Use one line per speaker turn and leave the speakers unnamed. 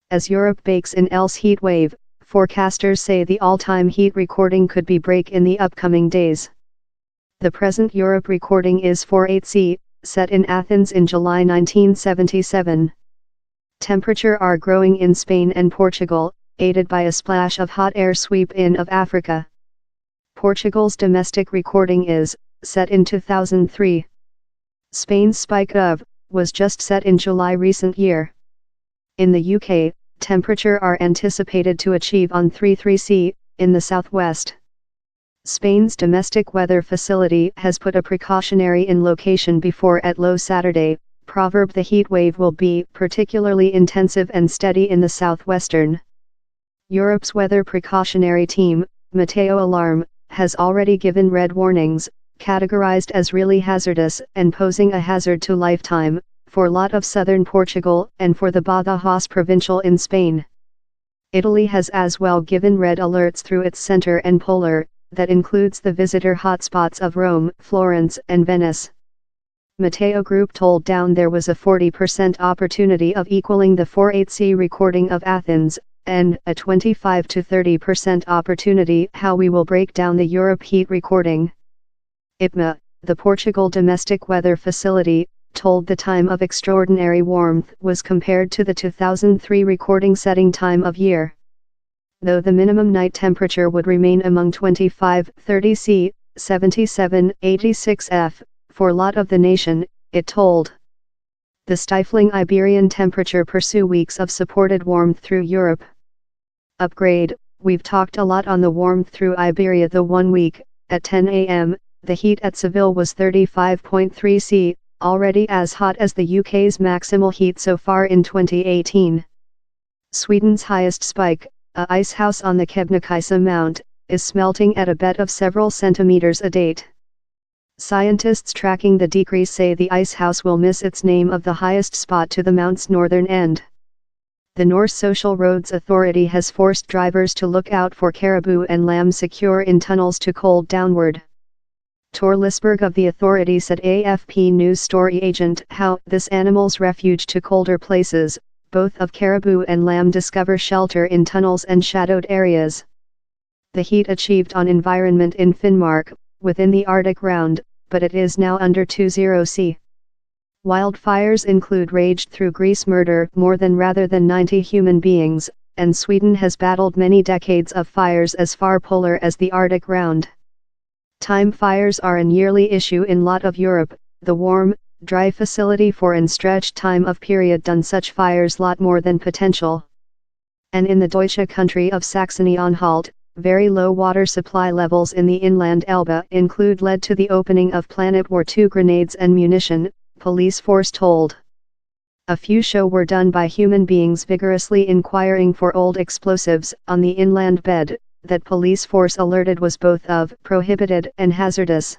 As Europe bakes in else heat wave, forecasters say the all-time heat recording could be break in the upcoming days. The present Europe recording is 48°C, set in Athens in July 1977. Temperature are growing in Spain and Portugal, aided by a splash of hot air sweep in of Africa. Portugal's domestic recording is, set in 2003. Spain's spike of, was just set in July recent year. In the UK, temperature are anticipated to achieve on 33°C, in the southwest. Spain's domestic weather facility has put a precautionary in location before at low Saturday, proverb the heat wave will be particularly intensive and steady in the southwestern. Europe's weather precautionary team, Meteo Alarm, has already given red warnings, categorized as really hazardous and posing a hazard to lifetime, for lot of southern Portugal and for the Badajoz provincial in Spain. Italy has as well given red alerts through its center and polar, that includes the visitor hotspots of Rome, Florence and Venice. Meteo Group told Down there was a 40% opportunity of equaling the 48°C recording of Athens, and a 25 to 30% opportunity how we will break down the Europe heat recording. IPMA, the Portugal Domestic Weather Facility, told the time of extraordinary warmth was compared to the 2003 recording setting time of year. Though the minimum night temperature would remain among 25-30°C, 77-86 F, for lot of the nation, it told. The stifling Iberian temperature pursue weeks of supported warmth through Europe. Upgrade, we've talked a lot on the warmth through Iberia the 1 week, at 10 a.m., the heat at Seville was 35.3°C, already as hot as the UK's maximal heat so far in 2018. Sweden's highest spike, a icehouse on the Kebnekaise Mount, is smelting at a bet of several centimeters a date. Scientists tracking the decrease say the icehouse will miss its name of the highest spot to the mount's northern end. The Norse Social Roads Authority has forced drivers to look out for caribou and lamb secure in tunnels to cold downward. Tor Lisberg of the authority said AFP news story agent how this animal's refuge to colder places, both of caribou and lamb discover shelter in tunnels and shadowed areas. The heat achieved on environment in Finnmark, within the Arctic round, but it is now under 20°C. Wildfires include raged through Greece murder more than rather than 90 human beings, and Sweden has battled many decades of fires as far polar as the Arctic round. Time fires are an yearly issue in lot of Europe, the warm, dry facility for an stretched time of period done such fires lot more than potential. And in the Deutsche country of Saxony-Anhalt, very low water supply levels in the inland Elbe include led to the opening of Planet War II grenades and munition, police force told. A few show were done by human beings vigorously inquiring for old explosives on the inland bed, that police force alerted was both of prohibited and hazardous.